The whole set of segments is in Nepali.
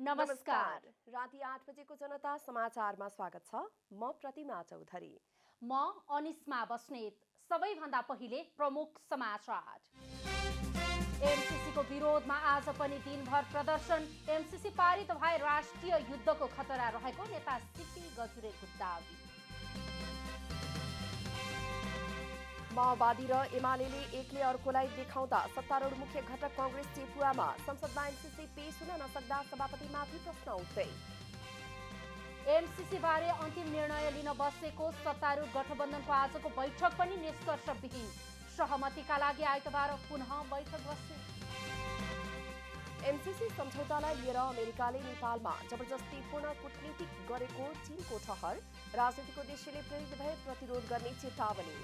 नमस्कार। राति 8 बजेको जनता समाचारमा स्वागत छ। म प्रतिमा चौधरी। म अनिस्मा बस्नेत। सबैभन्दा पहिले प्रमुख समाचार। एमसीसीको विरोधमा आज पनि दिनभर प्रदर्शन। एमसीसी पारित भए राष्ट्रिय युद्धको खतरा रहेको नेता सीपी गजुरेलको दाबी। माओवादी र एमालेले एकले अर्कोलाई देखाउँदा सत्तारूढ मुख्य घटक कांग्रेस चेपुवामा। संसदमा एमसीसी पेश हुन नसक्दा सभापतिमाथि प्रश्न उठ्दै। एमसीसी बारे अन्तिम निर्णय लिन बसेको सत्तारूढ गठबन्धनको आजको बैठक पनि निष्कर्षविहीन। सहमतिका लागि आइतबार पुनः बैठक बस्ने। एमसीसी सम्झौतालाई लिएर अमेरिकाले नेपालमा जबरजस्तीपूर्ण कूटनीतिक गरेको चीनको ठहर। राजनीतिक उद्देश्यले प्रेरित भए प्रतिरोध गर्ने चेतावनी।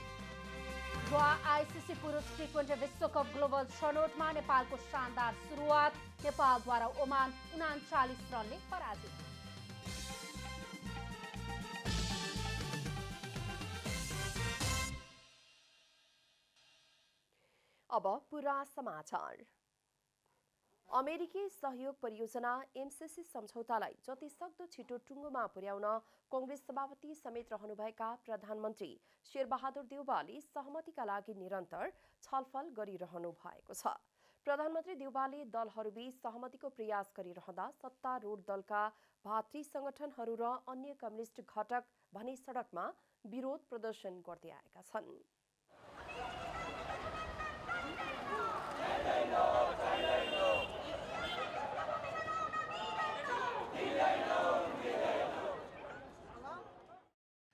आइसिसी पुरुष टी20 विश्वकप ग्लोबल छनौटमा नेपालको शानदार सुरुवात। नेपालद्वारा ओमान 39 रनले पराजित। अब पूरा समाचार। अमेरिकी सहयोग परियोजना एमसीसी सम्झौतालाई जतिसक्दो छिटो टुङ्गोमा पुर्याउन कांग्रेस सभापति समेत रहनुभएका प्रधानमन्त्री शेरबहादुर देउवाले सहमतिका लागि निरन्तर छलफल गरिरहनु भएको छ। प्रधानमन्त्री देउवाले दलहरूबीच सहमतिको प्रयास गरिरहँदा सत्तारूढ दलका भातृ संगठनहरू र अन्य कम्युनिस्ट घटक भने सडकमा विरोध प्रदर्शन गर्दै आएका छन्।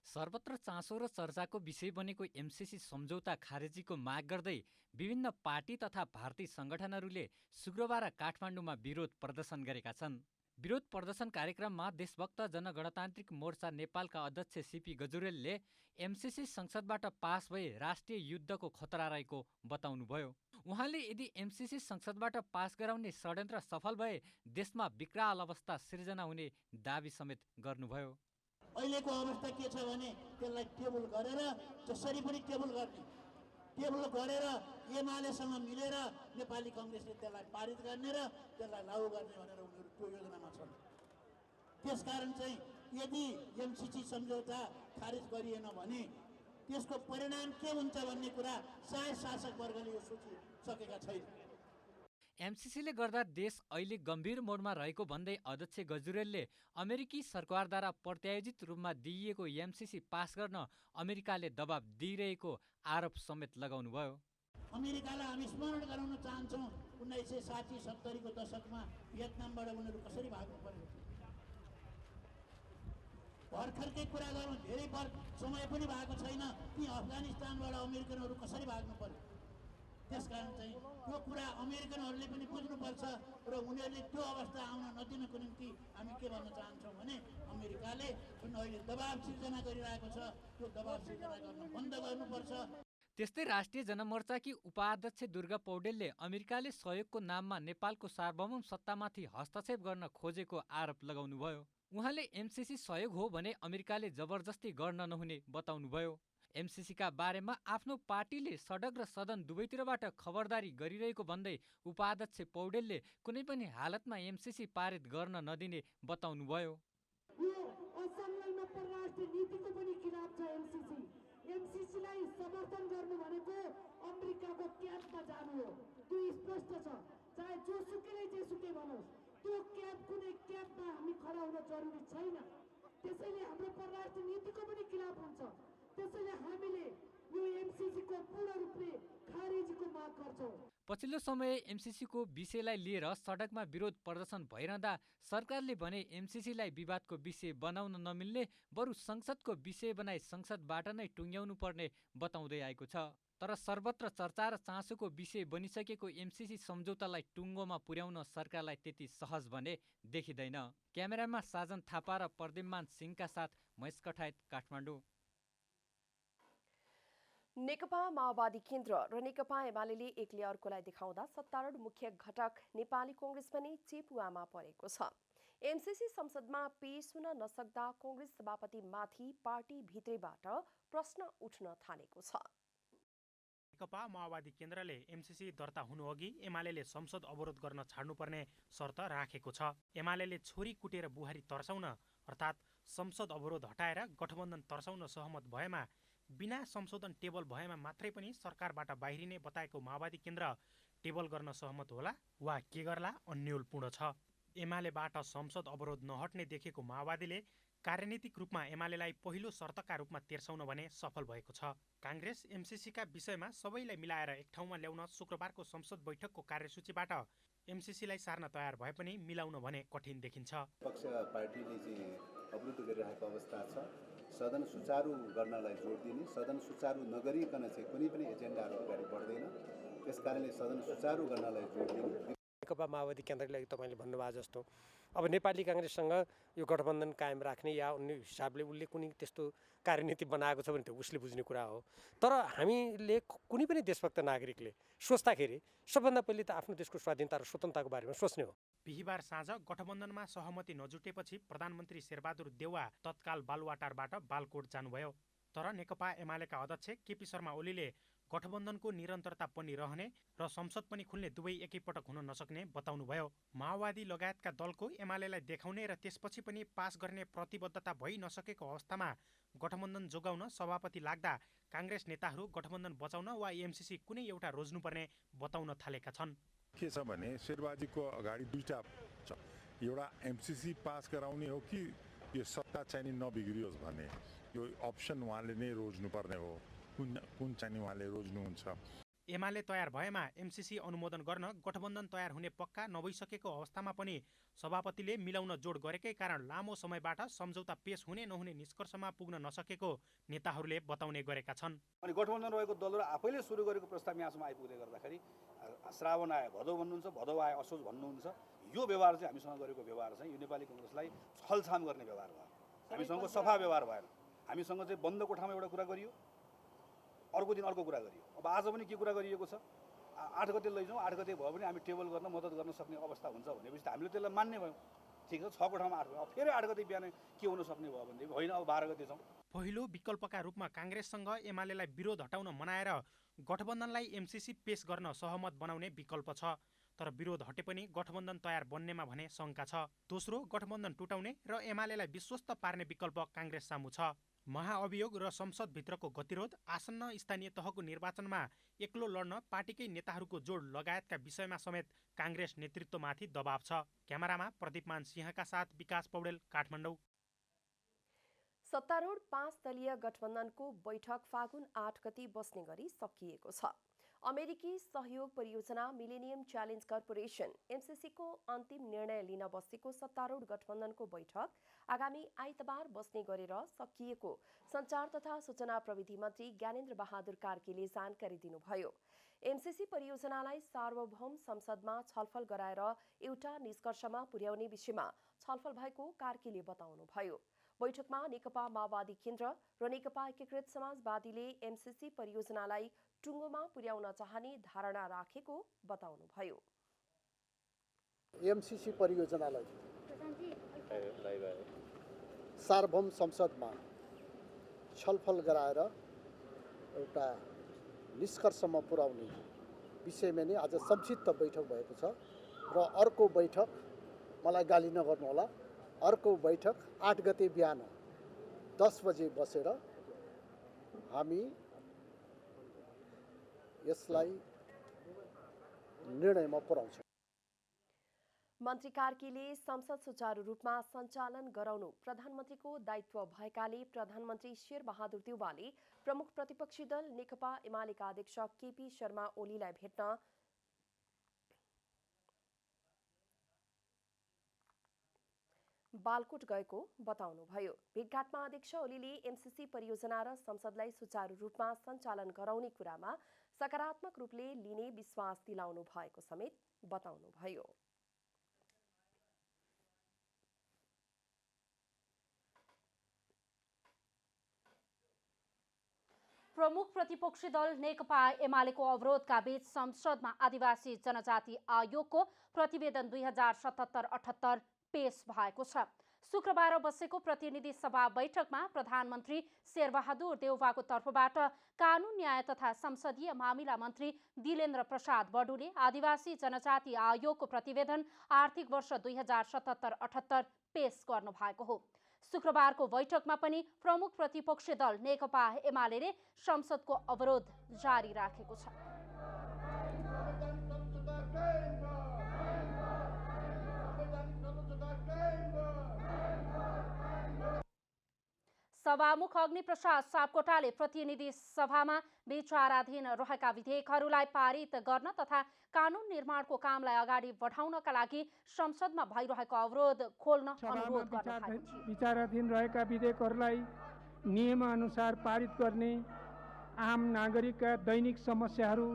सर्वत्र चासो र चर्चाको विषय बनेको एमसीसी सम्झौता खारेजीको माग गर्दै विभिन्न पार्टी तथा भारतीय संगठनहरूले शुक्रबार काठमाडौँमा विरोध प्रदर्शन गरेका छन्। विरोध प्रदर्शन कार्यक्रममा देशभक्त जनगणतान्त्रिक मोर्चा नेपालका अध्यक्ष सीपी गजुरेलले एमसीसी संसदबाट पास भए राष्ट्रिय युद्धको खतरा रहेको बताउनुभयो। उहाँले यदि एमसीसी संसदबाट पास गराउने षड्यन्त्र सफल भए देशमा विकराल अवस्था सिर्जना हुने दावी समेत गर्नुभयो। अहिलेको अवस्था के छ भने त्यसलाई टेबल गरेर जसरी पनि टेबल गरेर एमालेसँग मिलेर नेपाली कांग्रेसले त्यसलाई पारित गर्ने र त्यसलाई लागू गर्ने भनेर उनीहरू त्यो योजनामा छन्। त्यसकारण चाहिँ यदि एमसीसी सम्झौता खारिज गरिएन भने त्यसको परिणाम के हुन्छ भन्ने कुरा सायद शासक वर्गले यो सोचिसकेका छैन। एमसीसीले गर्दा देश अहिले गम्भीर मोडमा रहेको भन्दै अध्यक्ष गजुरेलले अमेरिकी सरकारद्वारा प्रत्यायोजित रूपमा दिइएको एमसीसी पास गर्न अमेरिकाले दबाब दिइरहेको आरोप समेत लगाउनुभयो। अमेरिकालाई हामी स्मरण गराउन चाहन्छौँ 1960-70 को दशकमा भियतनामबाट उनीहरू कसरी भाग्नु पर्यो। भर्खरकै कुरा गरौँ, धेरै समय पनि भएको छैन ती अफगानिस्तानबाट अमेरिकनहरू कसरी भाग्नु पर्यो। त्यसकारण चाहिँ त्यो कुरा अमेरिकनहरूले पनि बुझ्नुपर्छ र उनीहरूले त्यो अवस्था आउन नदिनको निम्ति हामी के भन्न चाहन्छौँ भने अमेरिकाले जुन अहिले दबाब सिर्जना गरिरहेको छ त्यो दबाब सिर्जना गर्न बन्द गर्नुपर्छ। त्यस्तै राष्ट्रिय जनमोर्चाकी उपाध्यक्ष दुर्गा पौडेलले अमेरिकाले सहयोगको नाममा नेपालको सार्वभौम सत्तामाथि हस्तक्षेप गर्न खोजेको आरोप लगाउनुभयो। उहाँले एमसीसी सहयोग हो भने अमेरिकाले जबरजस्ती गर्न नहुने बताउनुभयो। एमसीसीका बारेमा आफ्नो पार्टीले सडक र सदन दुवैतिरबाट खबरदारी गरिरहेको भन्दै उपाध्यक्ष पौडेलले कुनै पनि हालतमा एमसीसी पारित गर्न नदिने बताउनुभयो। यो असंलग्न परराष्ट्र नीतिको पनि खिलाफ छ एमसीसी। एमसीसीलाई समर्थन गर्नु भनेको अमेरिकाको क्याम्पमा जानु हो, त्यो स्पष्ट छ। चाहे जोसुकैले जेसुकै भनोस्, त्यो क्याम्प कुनै क्याम्पमा हामी खडा हुन जरुरी छैन। त्यसैले हाम्रो परराष्ट्र नीतिको पनि खिलाफ हुन्छ। त्यसैले हामीले यो एमसीसीको पूर्ण रूपले खारेजीको माग गर्छौँ। पछिल्लो समय एमसीसीको विषयलाई लिएर सडकमा विरोध प्रदर्शन भइरहँदा सरकारले भने एमसीसीलाई विवादको विषय बनाउन नमिल्ने, बरु संसदको विषय बनाई संसदबाट नै टुङ्ग्याउनु पर्ने बताउँदै आएको छ। तर सर्वत्र चर्चा र चासोको विषय बनिसकेको एमसीसी सम्झौतालाई टुङ्गोमा पुर्याउन सरकारलाई त्यति सहज भने देखिँदैन। क्यामेरामा साजन थापा र प्रद्युम्न सिंहका साथ महेश कठायत, काठमाडौँ। नेकपा माओवादी केन्द्र र नेकपा एमाले एकले अर्कोलाई देखाउँदा सत्तारूढ मुख्य घटक नेपाली कांग्रेस पनि चेपुवामा परेको छ। एमसीसी संसदमा पेश हुन नसक्दा कांग्रेस सभापतिमाथि पार्टी भित्रैबाट प्रश्न उठ्न थालेको छ। नेकपा माओवादी केन्द्रले एमसीसी दर्ता हुनुअघि एमाले संसद अवरोध गर्न छाड्नुपर्ने शर्त राखेको छ। एमाले छोरी कुटेर बुहारी तर्साउन अर्थात् संसद अवरोध हटाएर गठबन्धन तर्साउन सहमत भएमा बिना संशोधन टेबल भएमा मात्रै पनि सरकारबाट बाहिरिने बताएको माओवादी केन्द्र टेबल गर्न सहमत होला वा के गर्ला अन्यलपूर्ण छ। एमालेबाट संसद अवरोध नहट्ने देखेको माओवादीले कार्यनीतिक रूपमा एमालेलाई पहिलो शर्तका रूपमा तेर्साउन भने सफल भएको छ। काङ्ग्रेस एमसीसीका विषयमा सबैलाई मिलाएर एक ठाउँमा ल्याउन शुक्रबारको संसद बैठकको कार्यसूचीबाट एमसीसीलाई सार्न तयार भए पनि मिलाउन भने कठिन देखिन्छ। पक्ष पार्टीले चाहिँ अवरुद्ध गरिरहेको अवस्था छ। सदन सुचारू गर्नलाई जोड दिने, सदन सुचारू नगरिकन चाहिँ कुनै पनि एजेन्डाहरू अगाडि बढ्दैन। त्यसकारणले सदन सुचारू गर्नलाई जोड दिने। नेकपा माओवादी केन्द्रले तपाईँले भन्नुभयो जस्तो अब नेपाली काङ्ग्रेससँग यो गठबन्धन कायम राख्ने या अन्य हिसाबले उसले कुनै त्यस्तो कार्यनीति बनाएको छ भने त्यो उसले बुझ्ने कुरा हो। तर हामीले कुनै पनि देशभक्त नागरिकले सोच्दाखेरि सबभन्दा पहिले त आफ्नो देशको स्वाधीनता र स्वतन्त्रताको बारेमा सोच्ने हो। बिहिबार साँझ गठबन्धनमा सहमति नजुटेपछि प्रधानमन्त्री शेरबहादुर देउवा तत्काल बालुवाटारबाट बालकोट जानुभयो। तर नेकपा एमालेका अध्यक्ष केपी शर्मा ओलीले गठबन्धनको निरन्तरता पनि रहने र संसद पनि खुल्ने दुवै एकैपटक हुन नसक्ने बताउनुभयो। माओवादी लगायतका दलको एमालेलाई देखाउने र त्यसपछि पनि पास गर्ने प्रतिबद्धता भइ नसकेको अवस्थामा गठबन्धन जोगाउन सभापति लाग्दा काङ्ग्रेस नेताहरू गठबन्धन बचाउन वा एमसीसी कुनै एउटा रोज्नुपर्ने बताउन थालेका छन्। के छ भने शेरबाजीको अगाडि दुईटा छ। एउटा एमसीसी पास गराउने हो कि यो सत्ता चाहिँ नबिग्रियोस् भन्ने, यो अप्सन उहाँले नै रोज्नुपर्ने हो। कुन चाहिँ उहाँले रोज्नुहुन्छ। एमाले तयार भएमा एमसीसी अनुमोदन गर्न गठबन्धन तयार हुने पक्का नभइसकेको अवस्थामा पनि सभापतिले मिलाउन जोड गरेकै कारण लामो समयबाट सम्झौता पेश हुने नहुने निष्कर्षमा पुग्न नसकेको नेताहरूले बताउने गरेका छन्। अनि गठबन्धन रहेको दलहरू आफैले सुरु गरेको प्रस्ताव यहाँसम्म आइपुग्दै गर्दाखेरि श्रावण आयो भदौ भन्नुहुन्छ, भदौ आयो असोज भन्नुहुन्छ। यो व्यवहार चाहिँ हामीसँग गरेको व्यवहार चाहिँ यो नेपाली काङ्ग्रेसलाई छलछाम गर्ने व्यवहार भयो। हामीसँगको सफा व्यवहार भएन। हामीसँग चाहिँ बन्द कोठामा एउटा कुरा गरियो, अर्को दिन अर्को कुरा गरियो। अब आज पनि के कुरा गरिएको छ, 8 गते लैजाउँ, 8 गते भयो भने हामी टेबल गर्न मद्दत गर्न सक्ने अवस्था हुन्छ भनेपछि त हामीले त्यसलाई मान्ने भयौँ। ठिक छ, 6 कोठामा 8 भयो। अब फेरि 8 गते बिहान के हुन सक्ने भयो भनेदेखि होइन, अब 12 गते जाउँ। पहिलो विकल्पका रूपमा काङ्ग्रेससँग एमालेलाई विरोध हटाउन मनाएर गठबन्धनलाई एमसीसी पेश गर्न सहमत बनाउने विकल्प छ। तर विरोध हटे पनि गठबन्धन तयार बन्नेमा भने शङ्का छ। दोस्रो, गठबन्धन टुटाउने र एमालेलाई विश्वस्त पार्ने विकल्प काङ्ग्रेस सामु छ। महाअभियोग र संसदभित्रको गतिरोध, आसन्न स्थानीय तहको निर्वाचनमा एक्लो लड्न पार्टीकै नेताहरूको जोड लगायतका विषयमा समेत काङ्ग्रेस नेतृत्वमाथि दबाव छ। क्यामेरामा प्रदीपमान सिंहका साथ विकास पौडेल, काठमाडौँ। सत्तारूढ 5 दलीय गठबन्धनको बैठक फागुन 8 गते बस्ने गरी सकिएको छ। अमेरिकी सहयोग परियोजना मिलेनियम च्यालेन्ज कर्पोरेसन एमसीसीको अन्तिम निर्णय लिन बसेको सत्तारूढ गठबन्धनको बैठक आगामी आइतबार बस्ने गरेर सकिएको सञ्चार तथा सूचना प्रविधि मन्त्री ज्ञानेन्द्र बहादुर कार्कीले जानकारी दिनुभयो। एमसीसी परियोजनालाई सार्वभौम संसदमा छलफल गराएर एउटा निष्कर्षमा पुर्याउने विषयमा छलफल भएको कार्कीले बताउनुभयो। बैठकमा नेकपा माओवादी केन्द्र र नेकपा एकीकृत समाजवादीले एमसीसी परियोजनालाई टुङ्गोमा पुर्याउन चाहने धारणा राखेको बताउनुभयो। एमसीसी परियोजनालाई सार्वभौम संसदमा छलफल गराएर एउटा निष्कर्षमा पुर्याउने विषयमा नै आज संक्षिप्त बैठक भएको छ र अर्को बैठक, मलाई गाली नगर्नुहोला, अर्को बैठक 8 गते बिहान 10 बजे बसेर हामी यसलाई निर्णयमा पुर्याउँछौँ। मन्त्री कार्कीले संसद सुचारू रूपमा सञ्चालन गराउनु प्रधानमन्त्रीको दायित्व भएकाले प्रधानमन्त्री शेरबहादुर देउवाले प्रमुख प्रतिपक्षी दल नेकपा एमालेका अध्यक्ष केपी शर्मा ओलीलाई भेट्न बालकोट गएको बताउनुभयो। भेटघाटमा अध्यक्ष ओलीले एमसीसी परियोजना र संसदलाई सुचारू रूपमा सञ्चालन गराउने कुरामा सकारात्मक रूपले लिने विश्वास दिलाउनु भएको समेत बताउनुभयो। प्रमुख प्रतिपक्षी दल नेकपा एमालेको अवरोधका बीच संसदमा आदिवासी जनजाति आयोगको प्रतिवेदन 2077-78 पेश भएको छ। शुक्रबार बसेको प्रतिनिधि सभा बैठकमा प्रधानमन्त्री शेरबहादुर देउवाको तर्फबाट कानुन न्याय तथा संसदीय मामिला मन्त्री दिलेन्द्र प्रसाद बडुले आदिवासी जनजाति आयोगको प्रतिवेदन आर्थिक वर्ष 2077-78 पेश गर्नु भएको हो। शुक्रबारको बैठकमा पनि प्रमुख प्रतिपक्षी दल नेकपा एमाले संसदको अवरोध जारी राखेको छ। सभामुख अग्निप्रसाद सापकोटाले प्रतिनिधि सभामा विचाराधीन रहेका विधेयकहरूलाई पारित गर्न तथा कानुन निर्माणको कामलाई अगाडि बढाउनका लागि संसदमा भइरहेको अवरोध खोल्न अनुरोध गर्नुभएको थियो। विचाराधीन रहेका विधेयकहरूलाई नियमअनुसार पारित गर्ने, आम नागरिकका दैनिक समस्याहरू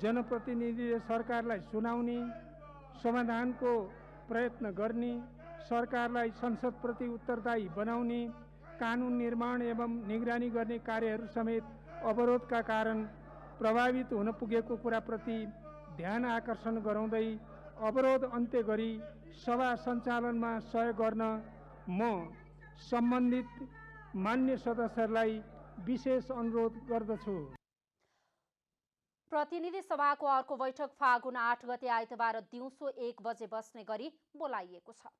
जनप्रतिनिधिले सरकारलाई सुनाउने, समाधानको प्रयत्न गर्ने, सरकारलाई संसदप्रति उत्तरदायी बनाउने, कानुन निर्माण एवं निगरानी गर्ने कार्यहरू समेत अवरोधका कारण प्रभावित हुन पुगेको कुराप्रति ध्यान आकर्षण गराउँदै अवरोध अन्त्य गरी सभा सञ्चालनमा सहयोग गर्न म सम्बन्धित मान्य सदस्यहरूलाई विशेष अनुरोध गर्दछु। प्रतिनिधि सभाको अर्को बैठक फागुन 8 गते आइतबार दिउँसो 1 बजे बस्ने गरी बोलाइएको छ।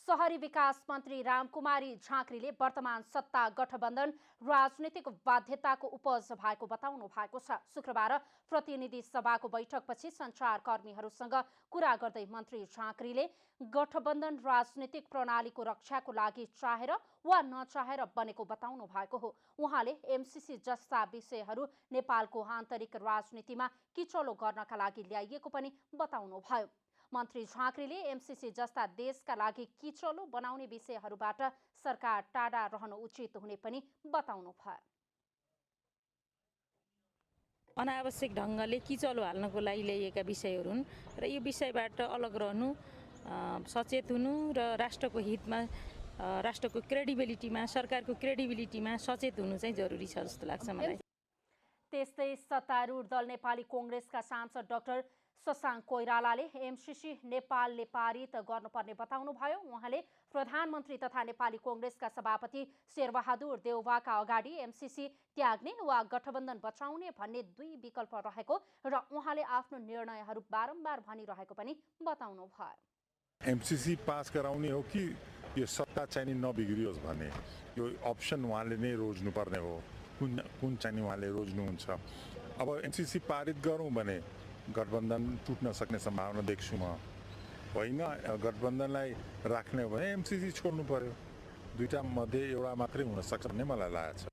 शहरी विकास मन्त्री रामकुमारी झाँक्रीले वर्तमान सत्ता गठबन्धन राजनीतिक बाध्यताको उपज भएको बताउनु भएको छ। शुक्रबार प्रतिनिधि सभाको बैठकपछि सञ्चारकर्मीहरूसँग कुरा गर्दै मन्त्री झाँक्रीले गठबन्धन राजनीतिक प्रणालीको रक्षाको लागि चाहेर वा नचाहेर बनेको बताउनु भएको हो। उहाँले एमसीसी जस्ता विषयहरू नेपालको आन्तरिक राजनीतिमा किचलो गर्नका लागि ल्याइएको पनि बताउनुभयो। मन्त्री झाँक्रीले एमसीसी जस्ता देशका लागि किचलो बनाउने विषयहरूबाट सरकार टाढा रहनु उचित हुने पनि बताउनुभयो। अनावश्यक ढङ्गले किचलो हाल्नको लागि ल्याइएका विषयहरू हुन् र यो विषयबाट अलग रहनु, सचेत हुनु र राष्ट्रको हितमा, राष्ट्रको क्रेडिबिलिटीमा, सरकारको क्रेडिबिलिटीमा सचेत हुनु चाहिँ जरुरी छ जस्तो लाग्छ मलाई। त्यस्तै सत्तारूढ दल नेपाली कांग्रेसका सांसद डाक्टर शशाङ्क कोइरालाले एमसीसी नेपालले पारित गर्नुपर्ने बताउनुभयो। उहाँले प्रधानमन्त्री तथा नेपाली कांग्रेसका सभापति शेरबहादुर देउवाका अगाडि एमसीसी त्याग्ने वा गठबन्धन बचाउने भन्ने दुई विकल्प रहेको र उहाँले आफ्नो निर्णयहरू बारम्बार भनिरहेको पनि बताउनुभयो। एमसीसी पास गराउने हो कि यो सत्ता चाहिँ नबिग्रियोस् भन्ने यो अप्सन उहाँले नै रोज्नुपर्ने हो। कुन चाहिँ उहाँले रोज्नुहुन्छ। अब एमसीसी पारित गरौँ भने गठबन्धन टुट्न सक्ने सम्भावना देख्छु म। होइन, गठबन्धनलाई राख्ने हो भने एमसीसी छोड्नु पर्यो। दुईटा मध्ये एउटा मात्रै हुन सक्छ भन्ने मलाई लागेको छ।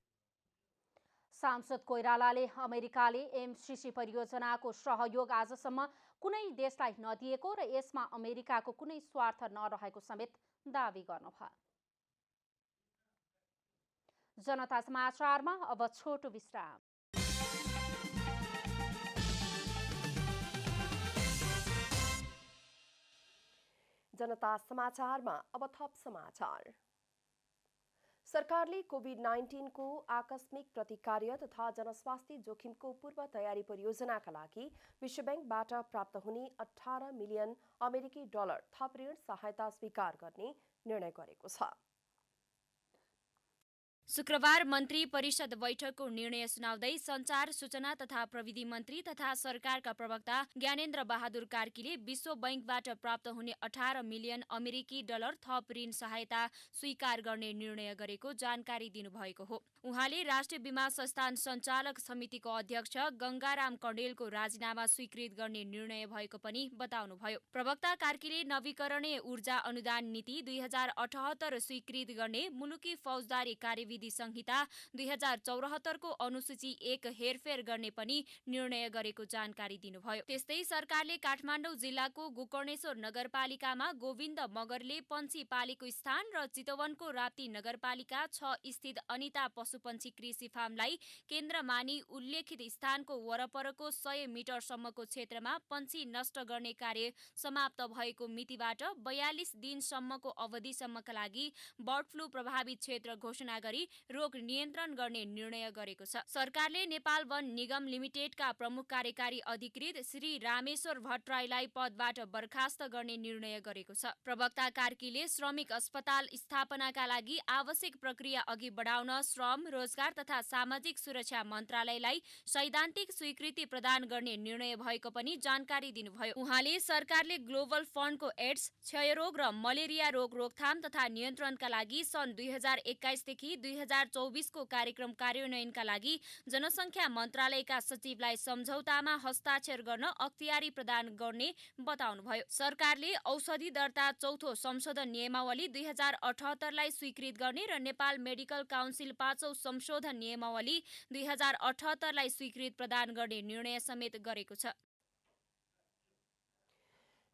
सांसद कोइरालाले अमेरिकाले एमसीसी परियोजनाको सहयोग आजसम्म कुनै देशलाई नदिएको र यसमा अमेरिकाको कुनै स्वार्थ नरहेको समेत दावी गर्नुभयो। जनता समाचारमा अब छोटो विश्राम। जनता समाचारमा अब थप समाचार। सरकारले कोभिड-19 को आकस्मिक प्रतिकार्य तथा जनस्वास्थ्य जोखिमको पूर्व तयारी परियोजनाका लागि विश्व बैंकबाट प्राप्त हुने 18 मिलियन अमेरिकी डलर थप ऋण सहायता स्वीकार गर्ने निर्णय गरेको छ। शुक्रबार मन्त्री परिषद बैठकको निर्णय सुनाउँदै सञ्चार सूचना तथा प्रविधि मन्त्री तथा सरकारका प्रवक्ता ज्ञानेन्द्र बहादुर कार्कीले विश्व बैंकबाट प्राप्त हुने 18 मिलियन अमेरिकी डलर थप ऋण सहायता स्वीकार गर्ने निर्णय गरेको जानकारी दिनुभएको हो। उहाँले राष्ट्रिय बीमा संस्थान सञ्चालक समितिको अध्यक्ष गंगाराम कण्डेलको राजीनामा स्वीकृत गर्ने निर्णय भएको पनि बताउनुभयो। प्रवक्ता कार्कीले नवीकरणीय ऊर्जा अनुदान नीति 2078 स्वीकृत गर्ने, मुलुकी फौजदारी कार्यविधि संहिता 2074 को अनुसूची 1 हेरफेर गर्ने पनि निर्णय गरेको जानकारी दिनुभयो। त्यस्तै सरकारले काठमाडौँ जिल्लाको गोकर्णेश्वर नगरपालिकामा गोविन्द मगरले पन्छी पालेको स्थान र चितवनको राप्ती नगरपालिका 6 स्थित अनिता पशुपन्छी कृषि फार्मलाई केन्द्र मानी उल्लेखित स्थानको वरपरको 100 मिटरसम्मको क्षेत्रमा पन्छी नष्ट गर्ने कार्य समाप्त भएको मितिबाट 42 दिनसम्मको अवधिसम्मका लागि बर्ड फ्लू प्रभावित क्षेत्र घोषणा गरी रोग नियन्त्रण गर्ने निर्णय गरेको छ। सरकारले नेपाल वन निगम लिमिटेडका प्रमुख कार्यकारी अधिकृत श्री रामेश्वर भट्टराईलाई पदबाट बर्खास्त गर्ने निर्णय गरेको छ। प्रवक्ता कार्कीले श्रमिक अस्पताल स्थापनाका लागि आवश्यक प्रक्रिया अघि बढाउन श्रम, रोजगार तथा सामाजिक सुरक्षा मन्त्रालयलाई सैद्धान्तिक स्वीकृति प्रदान गर्ने निर्णय भएको पनि जानकारी दिनुभयो। उहाँले सरकारले ग्लोबल फन्डको एड्स, क्षयरोग र मलेरिया रोग रोकथाम तथा नियन्त्रणका लागि सन् 2021 देखि 2024 को कार्यक्रम कार्यान्वयनका लागि जनसङ्ख्या मन्त्रालयका सचिवलाई सम्झौतामा हस्ताक्षर गर्न अख्तियारी प्रदान गर्ने बताउनुभयो। सरकारले औषधि दर्ता चौथो संशोधन नियमावली 2078 लाई स्वीकृत गर्ने र नेपाल मेडिकल काउन्सिल 5औं संशोधन नियमावली 2078 लाई स्वीकृत प्रदान गर्ने निर्णय समेत गरेको छ।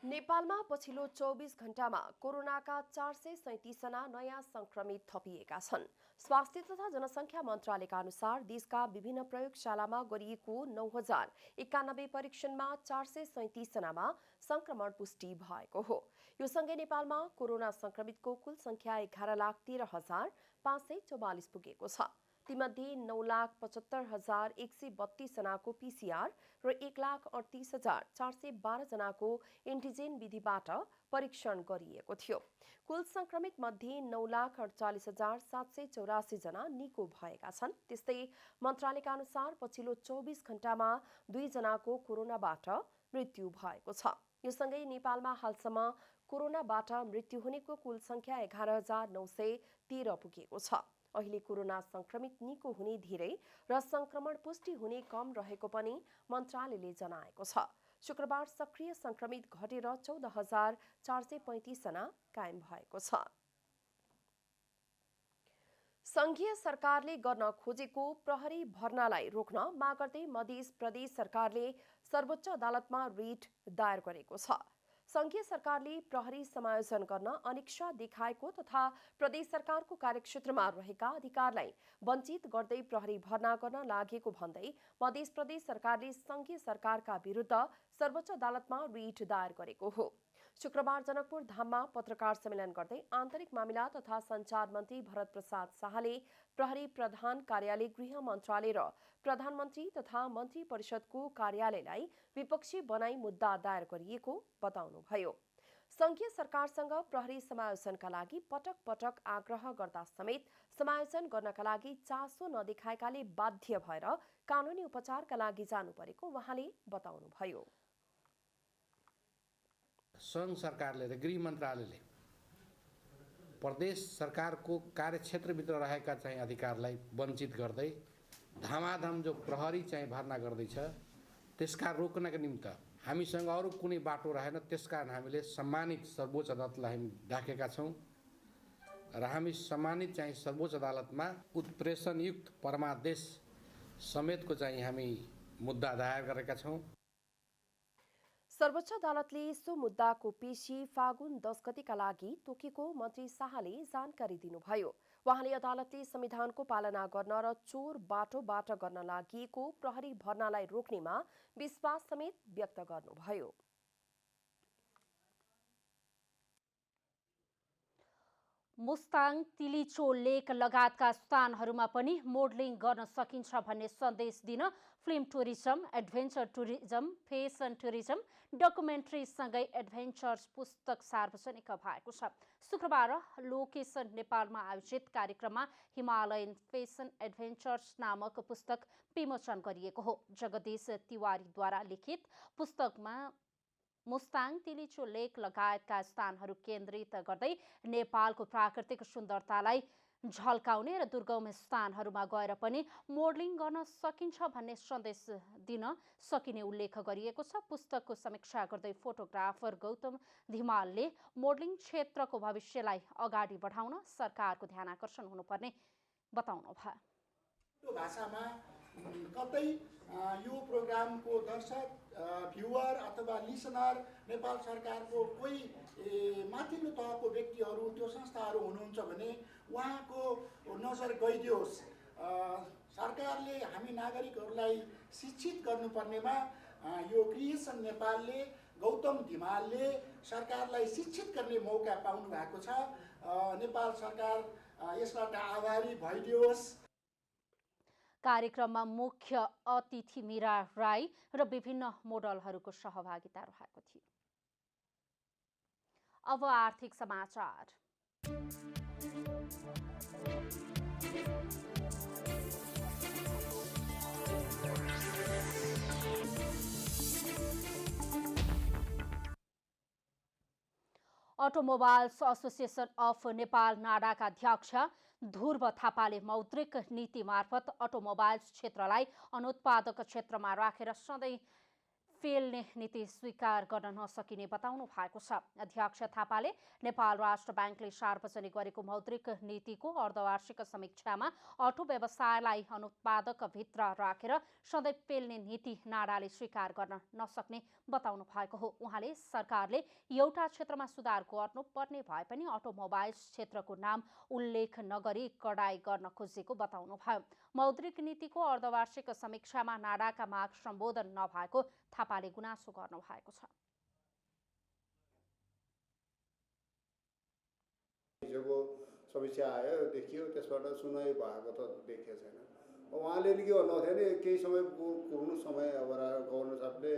नेपालमा पछिल्लो 24 घण्टामा कोरोनाका 437 जना नयाँ संक्रमित थपिएका छन्। स्वास्थ्य तथा जनसङ्ख्या मन्त्रालयका अनुसार देशका विभिन्न प्रयोगशालामा गरिएको 9091 परीक्षणमा 437 जनामा संक्रमण पुष्टि भएको हो। यो सँगै नेपालमा कोरोना संक्रमितको कुल संख्या 11,13,544 पुगेको छ। तीमध्ये 9,75,132 जनाको PCR र 1,38,412 जनाको एन्टिजेन विधिबाट परीक्षण गरिएको थियो। कुल संक्रमित मध्ये 9,48,784 जना निको भएका छन्। त्यस्तै मन्त्रालयका अनुसार पछिल्लो 24 घण्टामा 2 जनाको कोरोनाबाट मृत्यु भएको छ। यो सँगै नेपालमा हालसम्म कोरोनाबाट मृत्यु हुनेको कुल संख्या 11,913 पुगेको छ। अहिले कोरोना संक्रमित निको हुने धेरै र संक्रमण पुष्टि हुने कम रहेको पनि मन्त्रालयले जनाएको छ। शुक्रबार सक्रिय संक्रमित घटेर 14,435 जना कायम भएको छ। संघीय सरकारले गर्न खोजेको प्रहरी भर्नालाई रोक्न माग गर्दै मध्य प्रदेश सरकारले सर्वोच्च अदालतमा रिट दायर गरेको छ। संघीय सरकारले प्रहरी समायोजन गर्न अनिच्छा देखाएको तथा प्रदेश सरकारको कार्यक्षेत्रमा रहेका अधिकारलाई वञ्चित गर्दै प्रहरी भर्ना गर्न लागेको भन्दै मध्य प्रदेश सरकारले संघीय सरकारका विरुद्ध सर्वोच्च अदालतमा रिट दायर गरेको हो। शुक्रबार जनकपुर धाममा पत्रकार सम्मेलन गर्दै आन्तरिक मामिला तथा सञ्चार मन्त्री भरत प्रसाद शाहले प्रहरी प्रधान कार्यालय, गृह मन्त्रालय र प्रधानमन्त्री तथा मन्त्री परिषदको कार्यालयलाई विपक्षी बनाई मुद्दा दायर गरिएको बताउनुभयो। संघीय सरकारसँग प्रहरी समायोजनका लागि पटक पटक आग्रह गर्दा समेत समायोजन गर्नका लागि चासो नदेखाएकाले बाध्य भएर कानुनी उपचारका लागि जानु परेको उहाँले बताउनुभयो। संघ सरकारले र गृह मन्त्रालयले प्रदेश सरकारको कार्यक्षेत्रभित्र रहेका चाहिँ अधिकारलाई वञ्चित गर्दै धामाधम जो प्रहरी चाहिँ भर्ना गर्दैछ त्यसका रोक्नका निमित्त हामीसँग अरू कुनै बाटो रहेन। त्यसकारण हामीले सम्मानित सर्वोच्च अदालतलाई हामी राखेका छौँ र हामी सम्मानित चाहिँ सर्वोच्च अदालतमा उत्प्रेषणयुक्त परमादेश समेतको चाहिँ हामी मुद्दा दायर गरेका छौँ। सर्वोच्च अदालतले सो मुद्दाको पेशी फागुन 10 गतेका लागि तोकेको मन्त्री शाहले जानकारी दिनुभयो। उहाँले अदालतले संविधानको पालना गर्न र चोर बाटोबाट गर्न लागि प्रहरी भर्नालाई रोक्नेमा विश्वास समेत व्यक्त गर्नुभयो। मुस्ताङ, तिलिचो लेक लगायतका स्थानहरूमा पनि मोडलिङ गर्न सकिन्छ भन्ने सन्देश दिन film tourism, adventure tourism, fashion tourism, डकुमेन्ट्रीसँगै एडभेन्चर्स पुस्तक सार्वजनिक भएको छ। शुक्रबार लोकेसन नेपालमा आयोजित कार्यक्रममा हिमालयन फेसन एडभेन्चर्स नामक पुस्तक विमोचन गरिएको हो। जगदीश तिवारीद्वारा लिखित पुस्तकमा मुस्ताङ, तिलिचो लेक लगायतका स्थानहरू केन्द्रित गर्दै नेपालको प्राकृतिक सुन्दरतालाई झल्काउने र दुर्गम स्थानहरूमा गएर पनि मोडलिङ गर्न सकिन्छ भन्ने सन्देश दिन सकिने उल्लेख गरिएको छ। पुस्तकको समीक्षा गर्दै फोटोग्राफर गौतम धिमालले मोडलिङ क्षेत्रको भविष्यलाई अगाडि बढाउन सरकारको ध्यानाकर्षण हुनुपर्ने बताउनुभयो। भाषामा कतै यो प्रोग्रामको दर्शक, भ्युवर अथवा लिसनर नेपाल सरकारको कोही माथिल्लो तहको व्यक्तिहरू, त्यो संस्थाहरू हुनुहुन्छ भने उहाँको नजर गइदियोस्। सरकारले हामी नागरिकहरूलाई शिक्षित गर्नुपर्नेमा यो क्रिएसन नेपालले, गौतम धिमालले सरकारलाई शिक्षित गर्ने मौका पाउनु भएको छ। नेपाल सरकार यसबाट आभारी भइदियोस्। कार्यक्रममा मुख्य अतिथि मीरा राई र विभिन्न मोडलहरूको सहभागिता रहेको थियो। अब आर्थिक समाचार। अटोमोबाइल्स एसोसिएसन अफ नेपाल नाडाका अध्यक्ष ध्रुव थापाले मौद्रिक नीति मार्फत अटोमोबाइल्स क्षेत्रलाई अनुत्पादक क्षेत्रमा राखेर सधैँ फेल्ने नीति स्वीकार गर्न नसकिने बताउनु भएको छ। अध्यक्ष थापाले नेपाल राष्ट्र ब्याङ्कले सार्वजनिक गरेको मौद्रिक नीतिको अर्धवार्षिक समीक्षामा अटो व्यवसायलाई अनुत्पादक भित्र राखेर सधैँ पेल्ने नीति नाडाले स्वीकार गर्न नसक्ने बताउनु भएको हो। उहाँले सरकारले एउटा क्षेत्रमा सुधार गर्नुपर्ने भए पनि अटोमोबाइल्स क्षेत्रको नाम उल्लेख नगरी कडाई गर्न खोजेको बताउनु भयो। मौद्रिक नीतिको अर्धवार्षिक समीक्षामा नाडाका माग सम्बोधन नभएको थापाले गुनासो गर्नु भएको छ। हिजोको समीक्षा आयो, देखियो, त्यसबाट सुनाइ भएको त देखिएको छैन। उहाँले के भन्नुभएको थियो नि, केही समय कुर्नु समय अब गभर्नर साहबले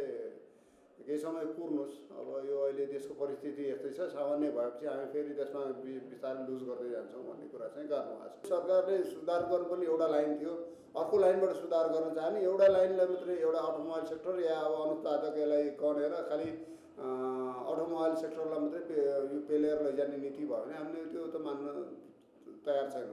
केही समय कुर्नुहोस्, अब यो अहिले देशको परिस्थिति यस्तै छ, सामान्य भएपछि हामी फेरि त्यसमा बिस्तारै लुज गर्दै जान्छौँ भन्ने कुरा चाहिँ गर्नुभएको छ। सरकारले सुधार गर्नुपर्ने एउटा लाइन थियो, अर्को लाइनबाट सुधार गर्न चाहने एउटा लाइनलाई मात्रै एउटा अटोमोबाइल सेक्टर या अब अनुत्पादकलाई गनेर खालि अटोमोबाइल सेक्टरलाई मात्रै यो पेलेर लैजाने नीति भयो भने हामीले त्यो त मान्न तयार छैन।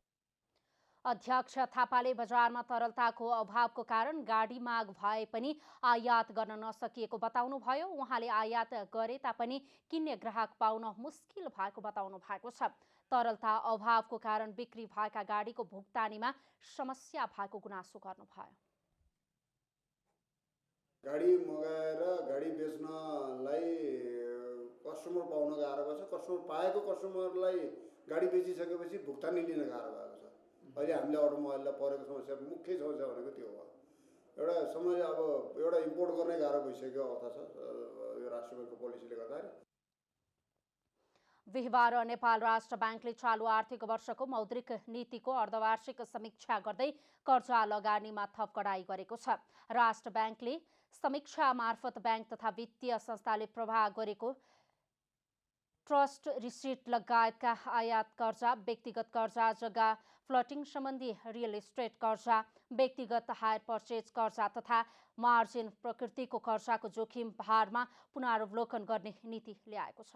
अध्यक्ष थापाले बजारमा तरलताको अभावको कारण गाडी माग भए पनि आयात गर्न नसकिएको बताउनुभयो। उहाँले आयात गरे तापनि किन्ने ग्राहक पाउन मुस्किल भएको बताउनु भएको छ। तरलता अभावको कारण बिक्री भएका गाडीको भुक्तानीमा समस्या भएको गुनासो गर्नुभयो। गाडी मगाएर गाडी बेच्नलाई कस्टमर पाउन गाह्रो भएको छ। कस्टमर पाएको कस्टमरलाई गाडी बेचिसकेपछि भुक्तानी लिन गाह्रो भएको छ। अहिले हामीले अटोमोबाइललाई परेको समस्या, मुख्य समस्या भनेको त्यो हो। एउटा समस्या अब एउटा इम्पोर्ट गर्ने गाह्रो भइसक्यो अवस्था छ यो राष्ट्र ब्याङ्कको पोलिसीले गर्दाखेरि। बिहिबार नेपाल राष्ट्र ब्याङ्कले चालु आर्थिक वर्षको मौद्रिक नीतिको अर्धवार्षिक समीक्षा गर्दै कर्जा लगानीमा थप कडाई गरेको छ। राष्ट्र ब्याङ्कले समीक्षा मार्फत ब्याङ्क तथा वित्तीय संस्थाले प्रवाह गरेको ट्रस्ट रिसिट लगायतका आयात कर्जा, व्यक्तिगत कर्जा, जग्गा फ्लटिङ सम्बन्धी रियल इस्टेट कर्जा, व्यक्तिगत हायर पर्चेज कर्जा तथा मार्जिन प्रकृतिको कर्जाको जोखिम भारमा पुनरावलोकन गर्ने नीति ल्याएको छ।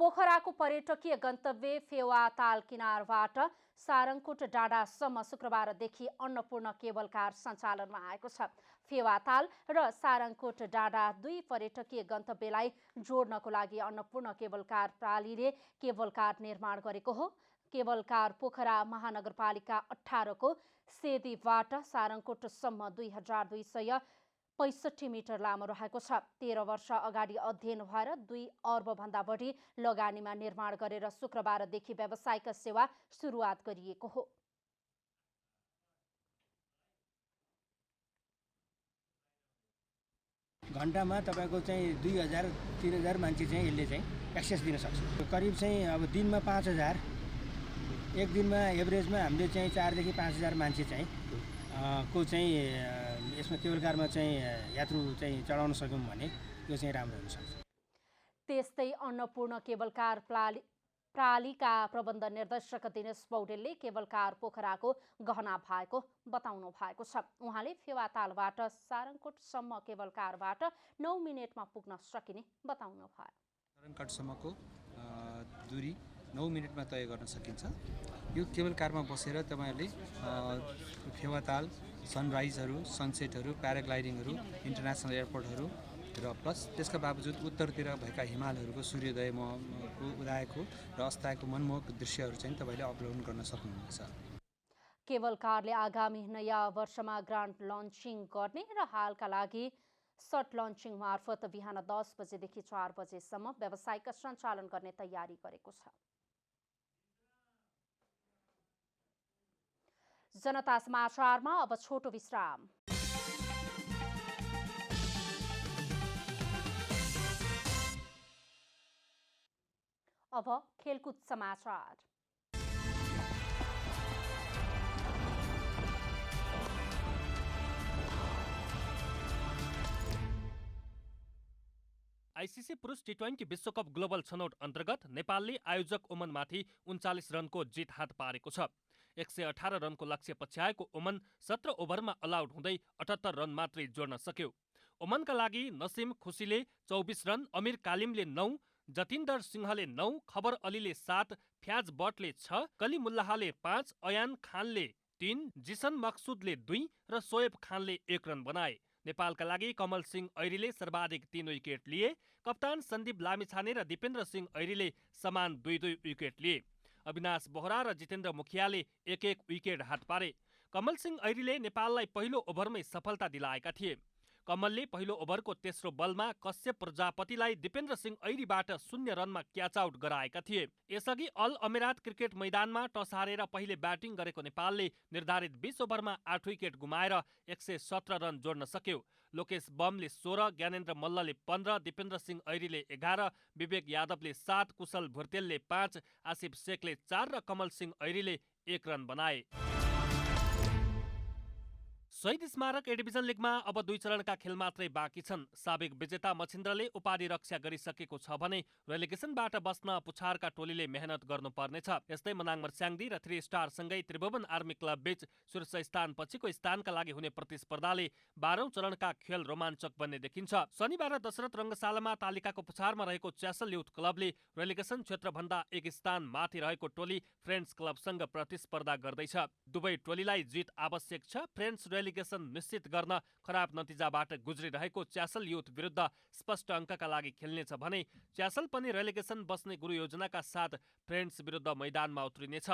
पोखराको पर्यटकीय गन्तव्य फेवाताल किनारबाट सारङकोट डाँडासम्म शुक्रबारदेखि अन्नपूर्ण केबल कार सञ्चालनमा आएको छ। फेवाताल र सारङकोट डाँडा दुई पर्यटकीय गन्तव्यलाई जोड्नको लागि अन्नपूर्ण केबल कार प्रालीले केबल कार निर्माण गरेको हो। केबल कार पोखरा महानगरपालिका 18 को सेदीबाट सारङकोटसम्म 2265 मिटर लामो रहेको छ। 13 वर्ष अगाडि अध्ययन भएर 2 अर्बभन्दा बढी लगानीमा निर्माण गरेर शुक्रबारदेखि व्यावसायिक सेवा सुरुवात गरिएको हो। घण्टामा तपाईको चाहिँ 2000-3000 मान्छे चाहिँ यसले चाहिँ एक्सेस दिन सक्छ। करिब चाहिँ अब दिनमा 5000, एक दिनमा एभरेजमा हामीले चाहिँ 4 देखि 5000 मान्छे चाहिँ को चाहिँ यसमा केबल कारमा चाहिँ यात्रु चाहिँ चढाउन सक्यौँ भने यो चाहिँ राम्रो हुन सक्छ। त्यस्तै अन्नपूर्ण केबल कार प्रालीका प्रबन्ध निर्देशक दिनेश पौडेलले केबल कार पोखराको गहना भएको बताउनु भएको छ। उहाँले फेवातालबाट सारङकोटसम्म केबल कारबाट 9 मिनेटमा पुग्न सकिने बताउनु भयो। सारङकोटसम्मको दूरी 9 मिनेटमा तय गर्न सकिन्छ। यो केबल कारमा बसेर तपाईँहरूले फेवाताल, सनराइजहरू, सनसेटहरू, प्याराग्लाइडिङहरू, इन्टरनेसनल एयरपोर्टहरू र प्लस त्यसका बावजुद उत्तरतिर भएका हिमालहरूको सूर्योदयको उदायको र अस्ताएको मनमोहक दृश्यहरू चाहिँ तपाईँले अपलोड गर्न सक्नुहुनेछ। केबल कारले आगामी नयाँ वर्षमा ग्रान्ड लन्चिङ गर्ने र हालका लागि सट लन्चिङ मार्फत बिहान 10 बजेदेखि 4 बजेसम्म व्यावसायिक सञ्चालन गर्ने तयारी गरेको छ। जनता समाचारमा अब छोटो विश्राम। अब खेलकुद समाचार। आइसिसी पुरुष टी20 विश्वकप ग्लोबल छनौट अन्तर्गत नेपालले आयोजक ओमनमाथि 39 रनको जित हात पारेको छ। 118 रनको लक्ष्य पछ्याएको ओमन 17 ओभरमा अलआउट हुँदै 78 रन मात्रै जोड्न सक्यो। ओमनका लागि नसिम खुसीले 24 रन, अमिर कालिमले 9, जतिन्दर सिंहले 9, खबर अलीले 7, फ्याज बटले 6, कलिमुल्लाहले 5, अयान खानले 3, जिसन मक्सुदले 2 र सोएब खानले 1 रन बनाए। नेपालका लागि कमल सिंह ऐरीले सर्वाधिक 3 विकेट लिए। कप्तान सन्दीप लामिछाने र दिपेन्द्र सिंह ऐरीले समान 2-2 विकेट लिए। अविनाश बोहरा र जितेन्द्र मुखियाले 1-1 विकेट हात पारे। कमल सिंह ऐरीले नेपाललाई पहिलो ओभरमै सफलता दिलाएका थिए। कमलले पहिलो ओभरको तेस्रो बलमा कश्यप प्रजापतिलाई दिपेन्द्र सिंह ऐरीबाट 0 रनमा क्याच आउट गराएका थिए। यसअघि अल अमेरात क्रिकेट मैदानमा टस हारेर पहिले ब्याटिङ गरेको नेपालले निर्धारित 20 ओभरमा 8 विकेट गुमाएर 117 रन जोड्न सक्यो। लोकेश बमले 16, ज्ञानेन्द्र मल्लले 15, दिपेन्द्र सिंह ऐरीले 11, विवेक यादवले 7, कुशल भुर्तेलले 5, आसिफ शेखले 4 र कमल सिंह ऐरीले 1 रन बनाए। शहीद स्मारक ए डिभिजन लिगमा अब 2 चरणका खेल मात्रै बाँकी छन्। साबिक विजेता मछिन्द्रले उपाधि रक्षा गरिसकेको छ भने रेलिगेसनबाट बस्न पुछारका टोलीले मेहनत गर्नुपर्नेछ। यस्तै मनाङ मर्स्याङ्दी र 3 स्टार सँगै त्रिभुवन आर्मी क्लब बीच शीर्ष स्थान पछिको स्थानका लागि हुने प्रतिस्पर्धाले 12औं चरणका खेल रोमाञ्चक बन्ने देखिन्छ। शनिबार दशरथ रङ्गशालामा तालिकाको पुछारमा रहेको च्यासल युथ क्लबले रेलिगेसन क्षेत्रभन्दा 1 स्थान माथि रहेको टोली फ्रेन्ड्स क्लबसँग प्रतिस्पर्धा गर्दैछ। दुवै टोलीलाई जित आवश्यक छ। फ्रेन्ड्स रेलिगेसन निश्चित गर्न खराब नतिजाबाट गुज्रिरहेको च्यासल युथ विरुद्ध स्पष्ट अङ्कका लागि खेल्नेछ भने च्यासल पनि रेलिगेसन बस्ने गुरु योजनाका साथ फ्रेन्ड्स विरुद्ध मैदानमा उत्रिनेछ।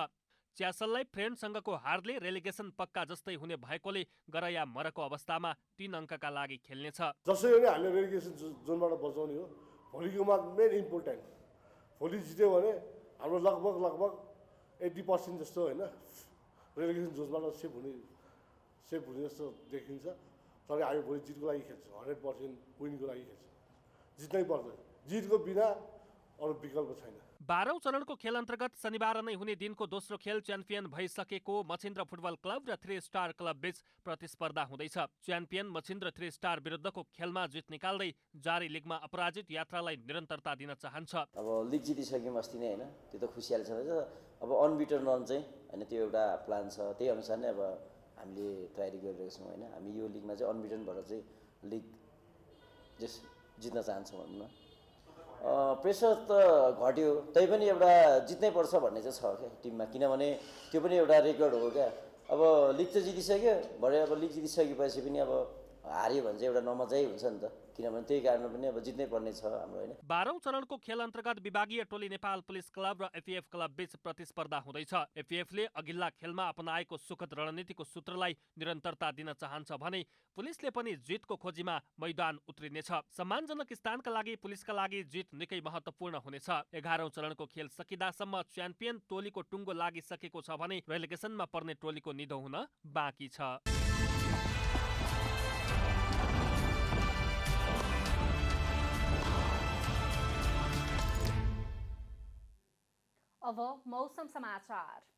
च्यासललाई फ्रेन्ड्ससँगको हारले रेलिगेसन पक्का जस्तै हुने भएकोले गरया मरको अवस्थामा 3 अङ्कका लागि खेल्नेछ। जसै पनि हामीले रेलिगेसन जोनबाट बचाउने हो। भोलिको माग मेन इम्पोर्टेन्ट। भोलि जित्यो भने हाम्रो लगभग 80% जस्तो होइन रेलिगेसन जोनबाट सेफ हुने जस्तो देखिन्छ। तर हामी भोलि जितको लागि खेल्छौँ, 100% विनको लागि खेल्छौँ। जित्नै पर्छ। जितको बिना अरू विकल्प छैन। 12औं चरणको खेल अन्तर्गत शनिबार नै हुने दिनको दोस्रो खेल च्याम्पियन भइसकेको मछिन्द्र फुटबल क्लब र 3 स्टार क्लब बीच प्रतिस्पर्धा हुँदैछ। च्याम्पियन मछिन्द्र 3 स्टार विरुद्धको खेलमा जित निकाल्दै जारी लिगमा अपराजित यात्रालाई निरन्तरता दिन चाहन्छ। अब लिग जितिसक्यौँ अस्ति नै होइन, त्यो त खुसियाली छँदैछ। अब अनबिटन रन चाहिँ होइन, त्यो एउटा प्लान छ। त्यही अनुसार नै अब हामीले तयारी गरिरहेको छौँ होइन। हामी यो लिगमा चाहिँ अनबिटन भएर चाहिँ लिग जित्न चाहन्छौँ भनौँ न। प्रेसर त घट्यो, तैपनि एउटा जित्नै पर्छ भन्ने चाहिँ छ क्या टिममा, किनभने त्यो पनि एउटा रेकर्ड हो क्या। अब लिग त जितिसक्यो, भरे अब लिग जितिसकेपछि पनि अब हार्यो भने चाहिँ एउटा नमजै हुन्छ नि त, किनभने त्यही कारण पनि अब जित्नै पर्ने छ हाम्रो होइन। 12औं चरणको खेल अन्तर्गत विभागीय टोली नेपाल पुलिस क्लब र एफएफ क्लब बीच प्रतिस्पर्धा हुँदैछ। एफएफले अघिल्ला खेलमा अपनाएको सुखद रणनीतिको सूत्रलाई निरन्तरता दिन चाहन्छ भने पुलिसले पनि जितको खोजीमा मैदान उत्रिनेछ। सम्मानजनक स्थानका लागि पुलिसका लागि जित निकै महत्त्वपूर्ण हुनेछ। 11औं चरणको खेल सकिदासम्म च्याम्पियन टोलीको टुङ्गो लागिसकेको छ भने रेलिगेसनमा पर्ने टोलीको निधो हुन बाँकी छ। अब मौसम समाचार।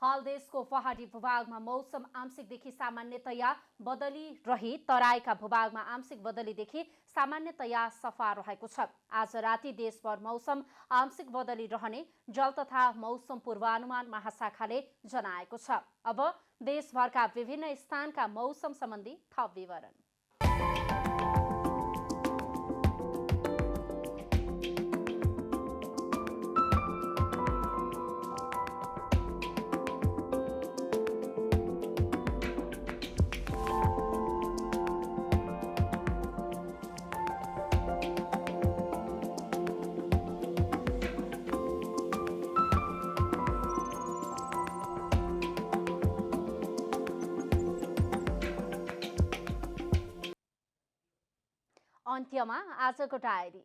हाल देशको पहाडी भूभागमा मौसम आंशिकदेखि सामान्यतया बदली रही तराईका भूभागमा आंशिक बदलीदेखि सामान्यतया सफा रहेको छ। आज राति देशभर मौसम आंशिक बदली रहने जल तथा मौसम पूर्वानुमान महाशाखाले जनाएको छ। अब देशभरका विभिन्न स्थानका मौसम सम्बन्धी थप विवरण। अन्त्यमा आजको डायरी।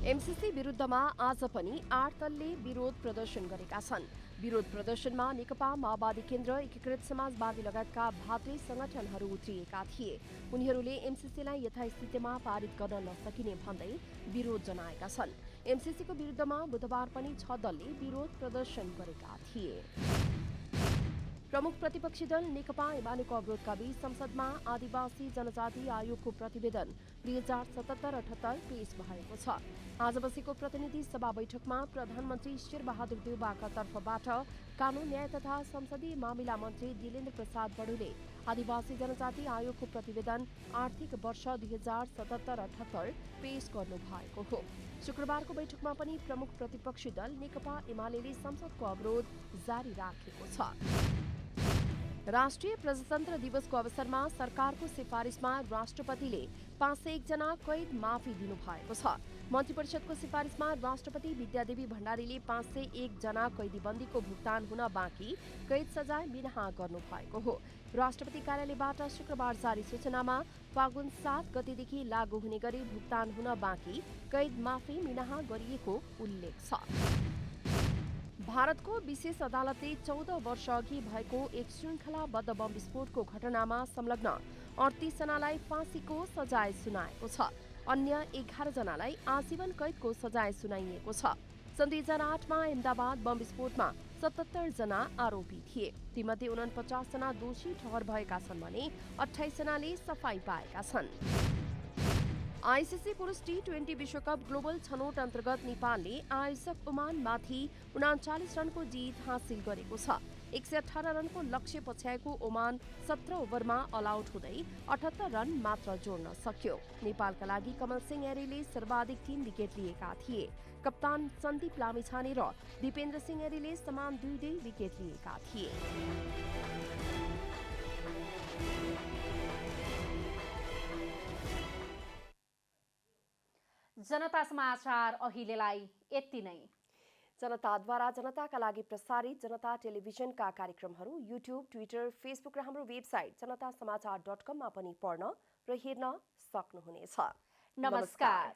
एमसीसी विरुद्धमा आज पनि 8 दलले विरोध प्रदर्शन गरेका छन्। विरोध प्रदर्शनमा नेकपा माओवादी केन्द्र, एकीकृत समाजवादी लगायतका भातृ संगठनहरू उत्रिएका थिए। उनीहरूले एमसीसीलाई यथास्थितिमा पारित गर्न नसकिने भन्दै विरोध जनाएका छन्। एमसीसीको विरुद्धमा बुधबार पनि 6 दलले विरोध प्रदर्शन गरेका थिए। प्रमुख प्रतिपक्षी दल नेकपा एमालेको अवरोधका बीच संसदमा आदिवासी जनजाति आयोगको प्रतिवेदन 2077-78 पेश भएको छ। आज बसेको प्रतिनिधि सभा बैठकमा प्रधानमन्त्री शेरबहादुर देउवाका तर्फबाट कानून, न्याय तथा संसदीय मामिला मन्त्री दिलेन्द्र प्रसाद बडुले आदिवासी जनजाति आयोगको प्रतिवेदन आर्थिक वर्ष 2077-78 पेश गर्नु भएको हो। शुक्रबारको बैठकमा पनि प्रमुख प्रतिपक्षी दल नेकपा एमालेले संसदको अवरोध जारी राखेको छ। राष्ट्रिय प्रजातन्त्र दिवसको अवसरमा सरकारको सिफारिसमा राष्ट्रपतिले 501 जना कैद माफी दिनुभएको छ। मन्त्री परिषदको सिफारिसमा राष्ट्रपति विद्यादेवी भण्डारीले 501 जना कैदीबन्दीको भुक्तान हुन बाँकी कैद सजाय मिनाहा गर्नुभएको हो। राष्ट्रपति कार्यालयबाट शुक्रबार जारी सूचनामा फागुन 7 गतेदेखि लागू हुने गरी भुक्तान हुन बाँकी कैद माफी मिनाहा गरिएको उल्लेख छ। भारतको विशेष अदालतले 14 वर्ष अघि भएको एक श्रृङ्खलाबद्ध बम विस्फोटको घटनामा संलग्न 38 जनालाई फाँसीको सजाय सुनाएको छ। अन्य 11 जनालाई आजीवन कैदको सजाय सुनाइएको छ। सन् 2008 मा अहमदाबाद बम विस्फोटमा 77 जना आरोपी थिए। तीमध्ये 49 जना दोषी ठहर भएका छन् भने 28 जनाले सफाई पाएका छन्। आईसीसी पुरुष टी20 विश्वकप ग्लोबल छनौट अन्तर्गत नेपालले आयोजक ओमानमाथि 39 रनको जित हासिल गरेको छ। 118 रनको लक्ष्य पछ्याएको ओमान 17 ओभरमा अल आउट हुँदै 78 रन मात्र जोड्न सक्यो। नेपालका लागि कमल सिंह एरीले सर्वाधिक 3 विकेट लिएका थिए। कप्तान सन्दीप लामिछाने र दिपेन्द्र सिंह एरीले समान 2 विकेट लिएका थिए। जनता समाचार अहिलेलाई यति नै। जनताद्वारा जनताका लागि प्रसारित जनता टेलिभिजनका कार्यक्रमहरू युट्युब, ट्विटर, फेसबुक र हाम्रो वेबसाइट जनतासमाचार.com मा पनि पढ्न र हेर्न सक्नुहुनेछ। नमस्कार।